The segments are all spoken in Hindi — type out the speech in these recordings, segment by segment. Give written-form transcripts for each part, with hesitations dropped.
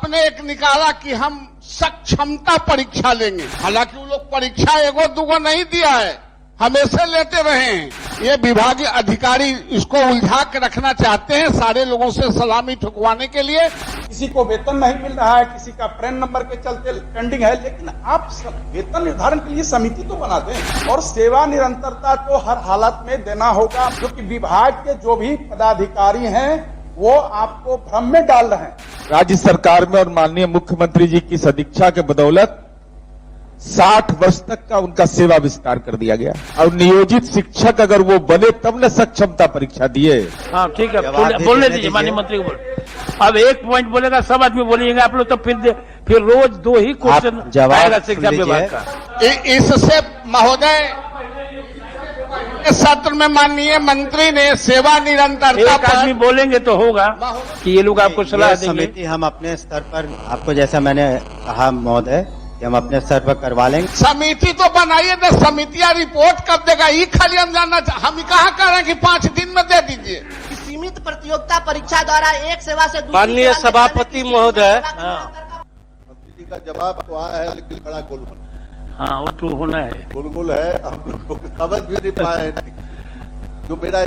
आपने एक निकाला कि हम सक्षमता परीक्षा लेंगे। हालांकि वो लोग परीक्षा एगो दूगो नहीं दिया है, हमेशा लेते रहे हैं। ये विभागीय अधिकारी इसको उलझा के रखना चाहते हैं, सारे लोगों से सलामी ठुकवाने के लिए। किसी को वेतन नहीं मिल रहा है, किसी का पैन नंबर के चलते पेंडिंग है, लेकिन आप वेतन निर्धारण के लिए समिति तो बना दें और सेवा निरंतरता को हर हालत में देना होगा। क्योंकि विभाग के जो भी पदाधिकारी हैं वो आपको भ्रम में डाल रहे हैं। राज्य सरकार में और माननीय मुख्यमंत्री जी की सदिच्छा के बदौलत 60 वर्ष तक का उनका सेवा विस्तार कर दिया गया और नियोजित शिक्षक अगर वो बने तब न सक्षमता परीक्षा दिए। हाँ ठीक है, बोलने दीजिए माननीय मंत्री को। बोल अब एक पॉइंट बोलेगा, सब आदमी बोलेंगे आप लोग, तो फिर रोज 2 ही क्वेश्चन आएगा शिक्षा विभाग का। इससे महोदय इस सत्र में माननीय मंत्री ने सेवा निरंतरता एक आदमी बोलेंगे तो होगा कि ये लोग आपको सलाह देंगे। समिति हम अपने स्तर पर, आपको जैसा मैंने कहा महोदय कि हम अपने स्तर पर करवा लेंगे। समिति तो बनाइए ना, समितियां रिपोर्ट कर देगा। ये खाली हम जानना हम कहाँ कह रहे हैं कि 5 दिन में दे दीजिए। सीमित प्रतियोगिता परीक्षा द्वारा एक सेवा से दूसरी माननीय सभापति महोदय, मंत्री जी का जवाब तो आया है, लेकिन बड़ा गोलमोल हाँ वो तो होना है, गोलमोल है। हम लोग को समझ भी नहीं पाए जो मेरा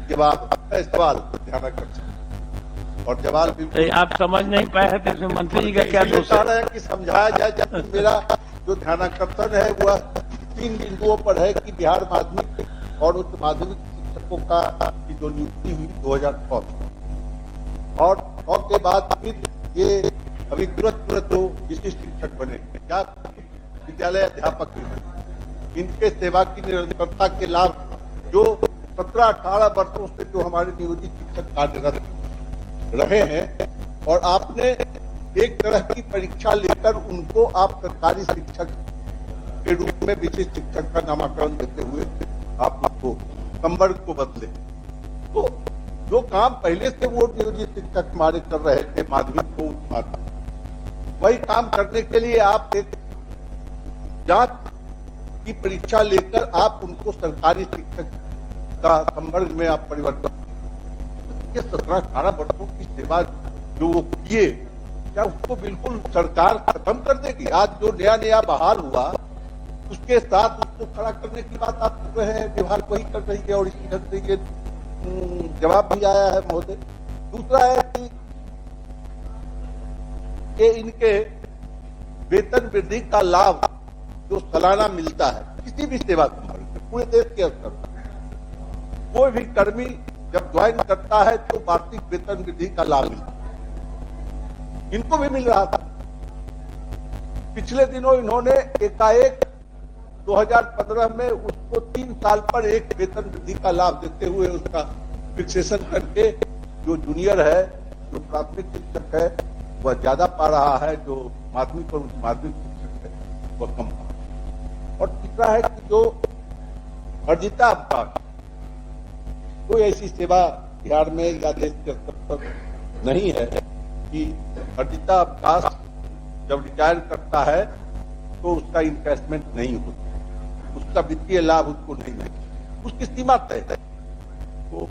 जवाब सवाल ध्यान रखना और जवाब भी आप समझ नहीं पाए हैं तो इसमें मंत्री जी का क्या दोष है कि समझाया जाए। जब मेरा जो ध्यानाकर्षण है वह 3 बिंदुओं पर है कि बिहार माध्यमिक और उच्च माध्यमिक शिक्षकों का की जो नियुक्ति हुई 2006 और 100 के बाद फिर ये अभी तुरंत जो विशिष्ट शिक्षक बने, क्या विद्यालय अध्यापक इनके सेवा की निरंतरता के लाभ जो 17-18 वर्षों से जो हमारे नियोजित शिक्षक कार्यरत रहे हैं और आपने एक तरह की परीक्षा लेकर उनको आप सरकारी शिक्षक के रूप में विशिष्ट शिक्षक का नामाकरण देते हुए आप उसको संवर्ग को बदले। तो जो काम पहले से वो नियोजित शिक्षक हमारे कर रहे थे माध्यमिक को उच्च माध्यमिक, वही काम करने के लिए आप एक जांच की परीक्षा लेकर आप उनको सरकारी शिक्षक का संवर्ग में आप परिवर्तन। ये 17-18 वर्षों की सेवा जो वो किए, क्या उसको बिल्कुल सरकार खत्म कर देगी? आज जो नया बहाल हुआ उसके साथ उसको खड़ा करने की बात आप कर रहे हैं, विभाग वही कर रही है और इसी ढंग से ये जवाब भी आया है महोदय। दूसरा है कि इनके वेतन वृद्धि का लाभ जो सालाना मिलता है किसी भी सेवा पूरे देश के स्तर पर, कोई भी कर्मी जब ज्वाइन करता है तो वार्षिक वेतन वृद्धि का लाभ मिलता है। इनको भी मिल रहा था। पिछले दिनों इन्होंने एकाएक 2015 में उसको 3 साल पर एक वेतन वृद्धि का लाभ देते हुए उसका फिक्सेशन करके जो जूनियर है, जो प्राथमिक शिक्षक है, वह ज्यादा पा रहा है, जो माध्यमिक और उच्च माध्यमिक शिक्षक है वह कम पा रहा है। और तीसरा है कि जो अर्जिता अवकाश, कोई ऐसी सेवा बिहार में या देश के स्तर पर नहीं है कि अर्जिता अवकाश जब रिटायर करता है तो उसका इन्वेस्टमेंट नहीं होता, उसका वित्तीय लाभ उसको नहीं मिलता, उसकी सीमा तय है। तो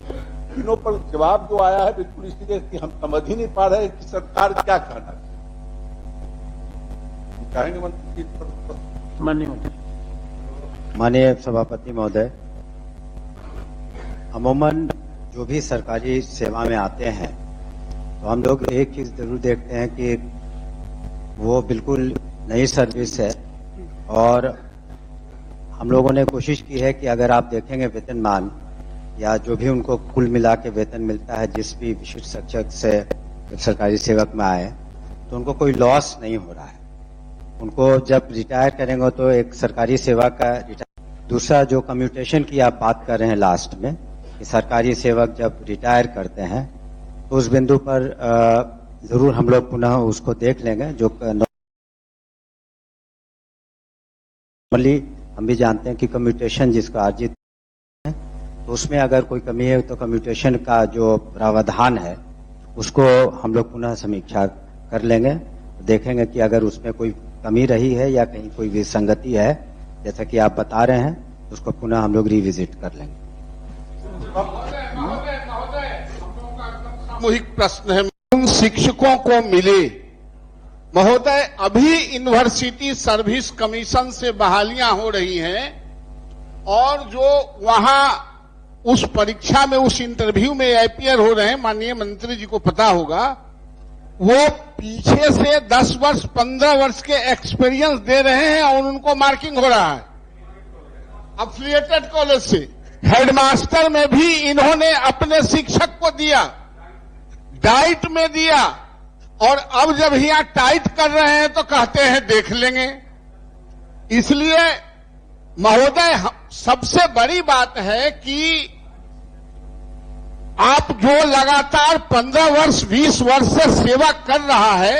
तीनों पर जवाब जो आया है बिल्कुल इसलिए कि हम समझ ही नहीं पा रहे कि सरकार क्या कहना चाहेंगे। मंत्री जी, माननीय सभापति महोदय, अमूमन जो भी सरकारी सेवा में आते हैं तो हम लोग एक चीज जरूर देखते हैं कि वो बिल्कुल नई सर्विस है और हम लोगों ने कोशिश की है कि अगर आप देखेंगे वेतनमान या जो भी उनको कुल मिला के वेतन मिलता है जिस भी विशिष्ट शिक्षक से सरकारी सेवक में आए तो उनको कोई लॉस नहीं हो रहा है। उनको जब रिटायर करेंगे तो एक सरकारी सेवा का दूसरा जो कम्यूटेशन की आप बात कर रहे हैं लास्ट में कि सरकारी सेवक जब रिटायर करते हैं तो उस बिंदु पर जरूर हम लोग पुनः उसको देख लेंगे। जो नॉर्मली हम भी जानते हैं कि कम्यूटेशन जिसका अर्जित है तो उसमें अगर कोई कमी है तो कम्यूटेशन का जो प्रावधान है उसको हम लोग पुनः समीक्षा कर लेंगे, देखेंगे कि अगर उसमें कोई कमी रही है या कहीं कोई विसंगति है जैसा कि आप बता रहे हैं उसको पुनः हम लोग रिविजिट कर लेंगे। सामूहिक प्रश्न है, उन शिक्षकों को मिले महोदय, अभी यूनिवर्सिटी सर्विस कमीशन से बहालियां हो रही हैं और जो वहां उस परीक्षा में, उस इंटरव्यू में अपियर हो रहे हैं, माननीय मंत्री जी को पता होगा, वो पीछे से 10 वर्ष 15 वर्ष के एक्सपीरियंस दे रहे हैं और उनको मार्किंग हो रहा है अफिलिएटेड कॉलेज से। हेडमास्टर में भी इन्होंने अपने शिक्षक को दिया, डाइट में दिया, और अब जब यहां टाइट कर रहे हैं तो कहते हैं देख लेंगे। इसलिए महोदय, सबसे बड़ी बात है कि आप जो लगातार 15 वर्ष 20 वर्ष से सेवा कर रहा है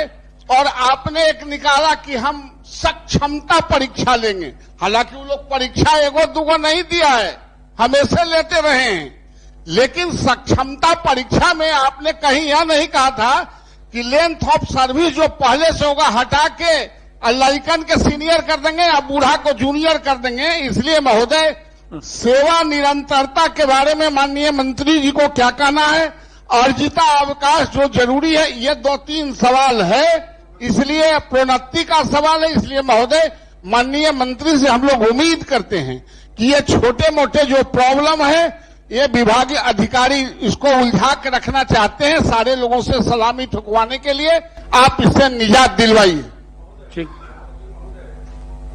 और आपने एक निकाला कि हम सक्षमता परीक्षा लेंगे। हालांकि वो लोग परीक्षा एगो दूगो नहीं दिया है, हमेशा लेते रहे हैं, लेकिन सक्षमता परीक्षा में आपने कहीं यह नहीं कहा था कि लेंथ ऑफ सर्विस जो पहले से होगा हटा के लड़कन के सीनियर कर देंगे या बूढ़ा को जूनियर कर देंगे। इसलिए महोदय, सेवा निरंतरता के बारे में माननीय मंत्री जी को क्या कहना है? अर्जिता अवकाश जो जरूरी है, ये 2-3 सवाल है, इसलिए प्रोन्नति का सवाल है। इसलिए महोदय, माननीय मंत्री से हम लोग उम्मीद करते हैं कि ये छोटे मोटे जो प्रॉब्लम है, ये विभागीय अधिकारी इसको उलझा के रखना चाहते हैं सारे लोगों से सलामी ठुकवाने के लिए, आप इससे निजात दिलवाइए। ठीक।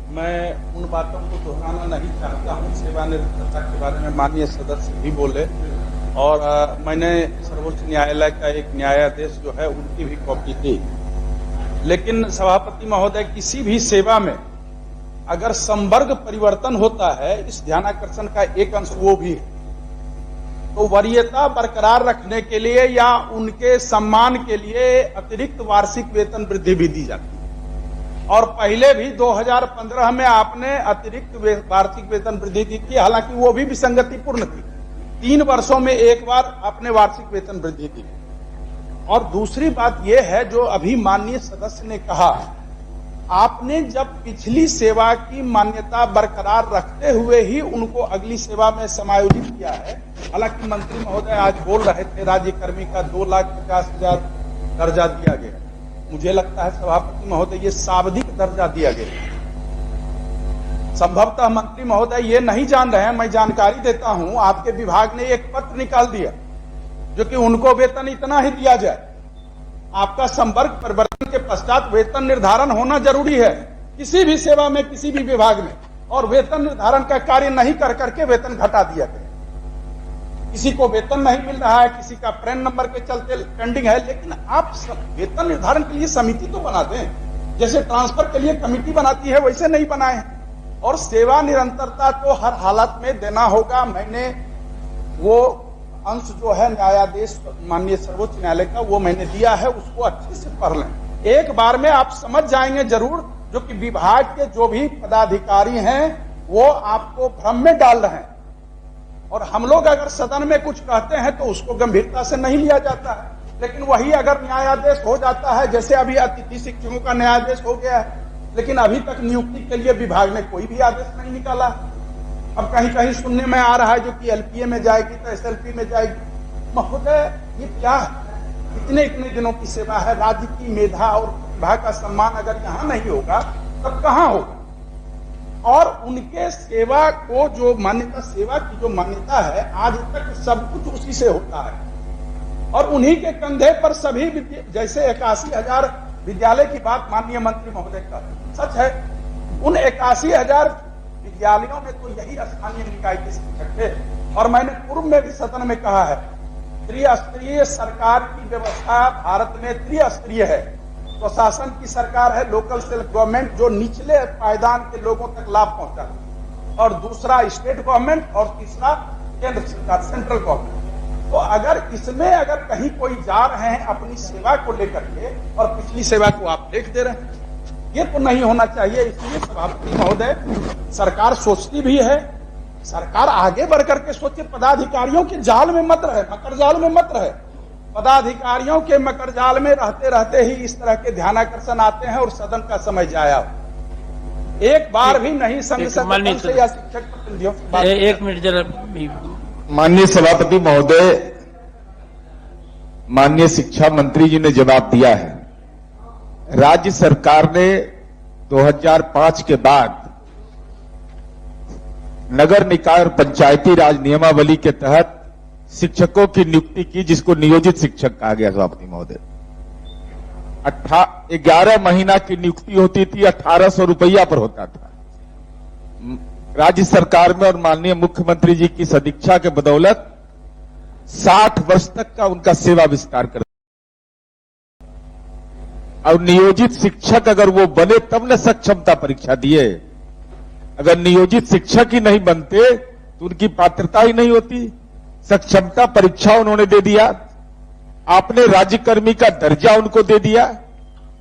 मैं उन बातों को दोहराना नहीं चाहता हूं। सेवानिवृत्तता के बारे में माननीय सदस्य भी बोले और मैंने सर्वोच्च न्यायालय का एक न्यायाधीश जो है उनकी भी कॉपी दी। लेकिन सभापति महोदय, किसी भी सेवा में अगर संवर्ग परिवर्तन होता है, इस ध्यानाकर्षण का एक अंश वो भी है, तो वरीयता बरकरार रखने के लिए या उनके सम्मान के लिए अतिरिक्त वार्षिक वेतन वृद्धि भी दी जाती है। और पहले भी 2015 में आपने अतिरिक्त वार्षिक वेतन वृद्धि दी थी, हालांकि वो भी विसंगतिपूर्ण थी। 3 वर्षों में एक बार आपने वार्षिक वेतन वृद्धि दी। और दूसरी बात यह है जो अभी माननीय सदस्य ने कहा, आपने जब पिछली सेवा की मान्यता बरकरार रखते हुए ही उनको अगली सेवा में समायोजित किया है। हालांकि मंत्री महोदय आज बोल रहे थे राज्यकर्मी का 2,50,000 दर्जा दिया गया। मुझे लगता है सभापति महोदय, ये शाब्दिक दर्जा दिया गया। संभवतः मंत्री महोदय ये नहीं जान रहे हैं, मैं जानकारी देता हूं। आपके विभाग ने एक पत्र निकाल दिया जो कि उनको वेतन इतना ही दिया जाए। आपका संवर्ग परिवर्तन के पश्चात वेतन निर्धारण होना जरूरी है किसी भी सेवा में, किसी भी विभाग में, और वेतन निर्धारण का कार्य नहीं कर करके वेतन घटा दिया गया। किसी को वेतन नहीं मिल रहा है, किसी का प्रैन नंबर के चलते पेंडिंग है, लेकिन आप वेतन निर्धारण के लिए समिति तो बना दें। जैसे ट्रांसफर के लिए कमेटी बनाती है, वैसे नहीं बनाए। और सेवा निरंतरता तो हर हालत में देना होगा। मैंने वो अंश जो है न्यायाधीश माननीय सर्वोच्च न्यायालय का, वो मैंने दिया है, उसको अच्छे से पढ़ लें। एक बार में आप समझ जाएंगे जरूर, जो कि विभाग के जो भी पदाधिकारी हैं वो आपको भ्रम में डाल रहे हैं। और हम लोग अगर सदन में कुछ कहते हैं तो उसको गंभीरता से नहीं लिया जाता है, लेकिन वही अगर न्यायादेश हो जाता है, जैसे अभी अतिथि शिक्षकों का न्यायादेश हो गया है, लेकिन अभी तक नियुक्ति के लिए विभाग ने कोई भी आदेश नहीं निकाला। अब कहीं कहीं सुनने में आ रहा है जो कि एलपीए में जाएगी तो एसएलपी में जाएगी। महोदय, ये क्या है? इतने दिनों की सेवा है, राज्य की मेधा और प्रतिभा का सम्मान अगर यहाँ नहीं होगा तब कहाँ होगा? और उनके सेवा को जो मान्यता, सेवा की जो मान्यता है, आज तक सब कुछ उसी से होता है और उन्हीं के कंधे पर सभी जैसे 81,000 विद्यालय की बात माननीय मंत्री महोदय का सच है। उन 81,000 विद्यालयों में तो यही स्थानीय निकाय के शिक्षक थे। और मैंने पूर्व में भी सदन में कहा है, त्रिस्तरीय सरकार की व्यवस्था भारत में त्रिस्तरीय है। प्रशासन की सरकार है, लोकल सेल्फ गवर्नमेंट, जो निचले पायदान के लोगों तक लाभ पहुंचाती है, और दूसरा स्टेट गवर्नमेंट, और तीसरा केंद्र सरकार, सेंट्रल गवर्नमेंट। तो अगर इसमें अगर कहीं कोई जा रहे हैं अपनी सेवा को लेकर के और पिछली सेवा को आप देख दे रहे हैं, ये तो नहीं होना चाहिए। इसलिए सभापति महोदय, सरकार सोचती भी है, सरकार आगे बढ़ करके सोचे, पदाधिकारियों के जाल में मत रहे, मकर जाल में मत रहे। पदाधिकारियों के मकर जाल में रहते रहते ही इस तरह के ध्यानाकर्षण आते हैं और सदन का समय जाया। एक बार भी नहीं संघ संगठन से या शिक्षक प्रतिनिधियों से बात। एक मिनट जरा। माननीय सभापति महोदय, माननीय शिक्षा मंत्री जी ने जवाब दिया है राज्य सरकार ने 2005 के बाद नगर निकाय और पंचायती राज नियमावली के तहत शिक्षकों की नियुक्ति की, जिसको नियोजित शिक्षक कहा गया सभापति महोदय। 11 महीना की नियुक्ति होती थी, 1800 रुपया पर होता था। राज्य सरकार में और माननीय मुख्यमंत्री जी की सदिच्छा के बदौलत 60 वर्ष तक का उनका सेवा विस्तार कर, और नियोजित शिक्षक अगर वो बने तब न सक्षमता परीक्षा दिए। अगर नियोजित शिक्षक ही नहीं बनते तो उनकी पात्रता ही नहीं होती। सक्षमता परीक्षा उन्होंने दे दिया, आपने राज्यकर्मी का दर्जा उनको दे दिया।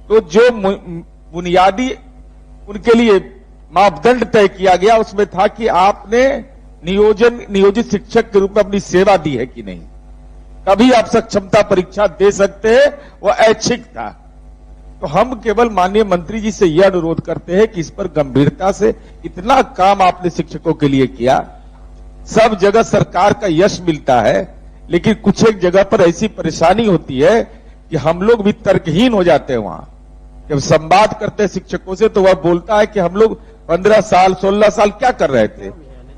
तो जो बुनियादी उनके लिए मापदंड तय किया गया उसमें था कि आपने नियोजित शिक्षक के रूप में अपनी सेवा दी है कि नहीं, तभी आप सक्षमता परीक्षा दे सकते हैं। वो ऐच्छिक था। तो हम केवल माननीय मंत्री जी से यह अनुरोध करते हैं कि इस पर गंभीरता से, इतना काम आपने शिक्षकों के लिए किया, सब जगह सरकार का यश मिलता है, लेकिन कुछ एक जगह पर ऐसी परेशानी होती है कि हम लोग भी तर्कहीन हो जाते हैं। वहां जब संवाद करते हैं शिक्षकों से तो वह बोलता है कि हम लोग 15 साल 16 साल क्या कर रहे थे,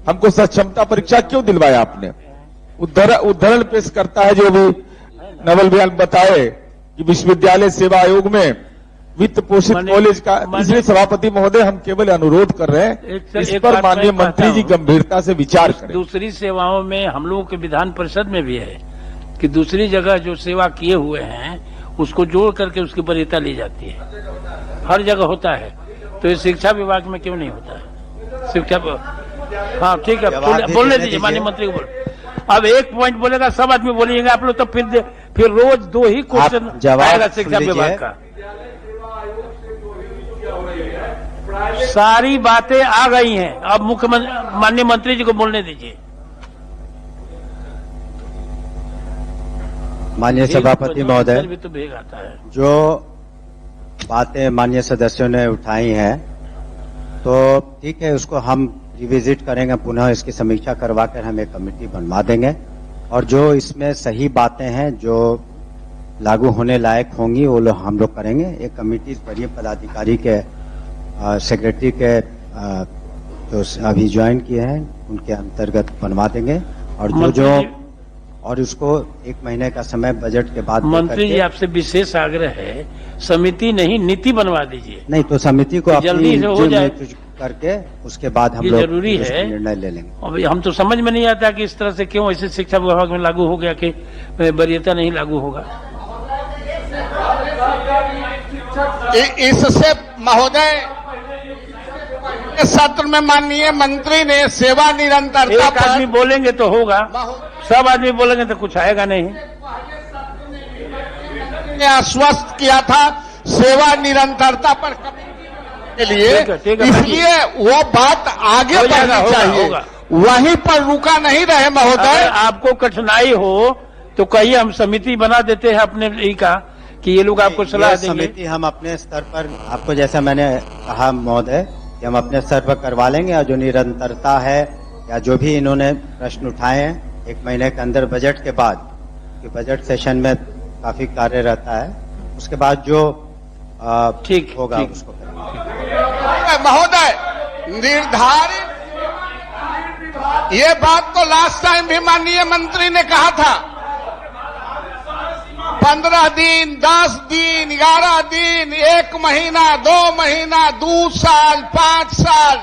हमको सक्षमता परीक्षा क्यों दिलवाया आपने। उदाहरण पेश करता है जो भी नवल बयान बताए कि विश्वविद्यालय सेवा आयोग में वित्त पोषित कॉलेज का। इसलिए सभापति महोदय हम केवल अनुरोध कर रहे हैं इस पर माननीय मंत्री जी गंभीरता से विचार करें। दूसरी सेवाओं में हम लोगों के विधान परिषद में भी है कि दूसरी जगह जो सेवा किए हुए हैं उसको जोड़ करके उसकी वरीयता ली जाती है। हर जगह होता है, तो ये शिक्षा विभाग में क्यों नहीं होता है? शिक्षा, हाँ ठीक है, बोलने दीजिए माननीय मंत्री को। बोल, अब एक पॉइंट बोलेगा सब आदमी बोलिएगा आप लोग, तो फिर रोज 2 ही क्वेश्चन आएगा शिक्षा विभाग का। सारी बातें आ गई हैं, अब मुख्यमंत्री माननीय मंत्री जी को बोलने दीजिए। माननीय सभापति महोदय, भी तो भेग आता है। जो बातें माननीय सदस्यों ने उठाई हैं तो ठीक है, उसको हम रिविजिट करेंगे, पुनः इसकी समीक्षा करवाकर हम एक कमेटी बनवा देंगे, और जो इसमें सही बातें हैं जो लागू होने लायक होंगी वो लोग हम लोग करेंगे। एक कमेटी वरीय पदाधिकारी के सेक्रेटरी के जो अभी ज्वाइन किए हैं उनके अंतर्गत बनवा देंगे, और उसको 1 महीने का समय बजट के बाद मंत्री जी आपसे विशेष आग्रह है, समिति नहीं नीति बनवा दीजिए। नहीं तो समिति को जल्दी से हो जाए करके उसके बाद हम लोग जरूरी है निर्णय ले लेंगे। अब हम तो समझ में नहीं आता कि इस तरह से क्यों ऐसे शिक्षा विभाग में लागू हो गया कि वरीयता नहीं लागू होगा। इससे महोदय सत्र में माननीय मंत्री ने सेवा निरंतरता एक आदमी बोलेंगे तो होगा, सब आदमी बोलेंगे तो कुछ आएगा नहीं। आश्वस्त किया था सेवा निरंतरता पर के लिए, इसलिए वो बात आगे बढ़नी चाहिए, वहीं पर रुका नहीं रहे महोदय। आपको कठिनाई हो तो कहिए, हम समिति बना देते हैं अपने ई का कि ये लोग आपको सलाह देंगे। समिति हम अपने स्तर पर, आपको जैसा मैंने कहा महोदय, कि हम अपने स्तर पर करवा लेंगे, और जो निरंतरता है या जो भी इन्होंने प्रश्न उठाए हैं 1 महीने के अंदर बजट के बाद, कि बजट सेशन में काफी कार्य रहता है, उसके बाद जो ठीक होगा उसको महोदय निर्धारित। ये बात तो लास्ट टाइम भी माननीय मंत्री ने कहा था, 15 दिन, 10 दिन, 11 दिन, 1 महीना, 2 महीना, 2 साल, 5 साल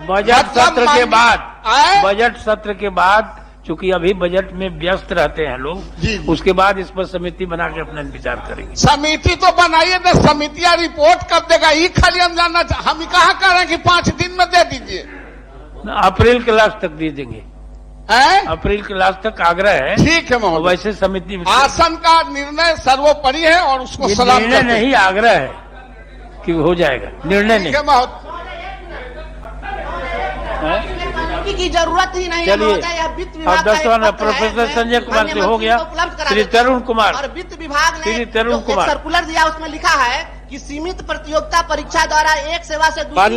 बजट सत्र के बाद, बजट सत्र के बाद, चूंकि अभी बजट में व्यस्त रहते हैं लोग, उसके बाद इस पर समिति बना के अपना विचार करेंगे। समिति तो बनाइए ना, समितियां रिपोर्ट कब देगा ये खाली हम जानना। हम कहाँ कह रहे हैं कि 5 दिन में दे दीजिए, अप्रैल के लास्ट तक दे देंगे। अप्रैल के लास्ट तक आग्रह है। ठीक है महोदय, वैसे समिति आसन का निर्णय सर्वोपरि है और उसको सलाम निर्णय नहीं, आग्रह है कि हो जाएगा, निर्णय नहीं की जरूरत ही नहीं। चलिए, वित्त विभाग अब प्रोफेसर संजय कुमार से हो गया, श्री तरुण कुमार, और वित्त विभाग ने श्री तरुण कुमार सर्कुलर दिया, उसमें लिखा है कि सीमित प्रतियोगिता परीक्षा द्वारा एक सेवा से दूसरी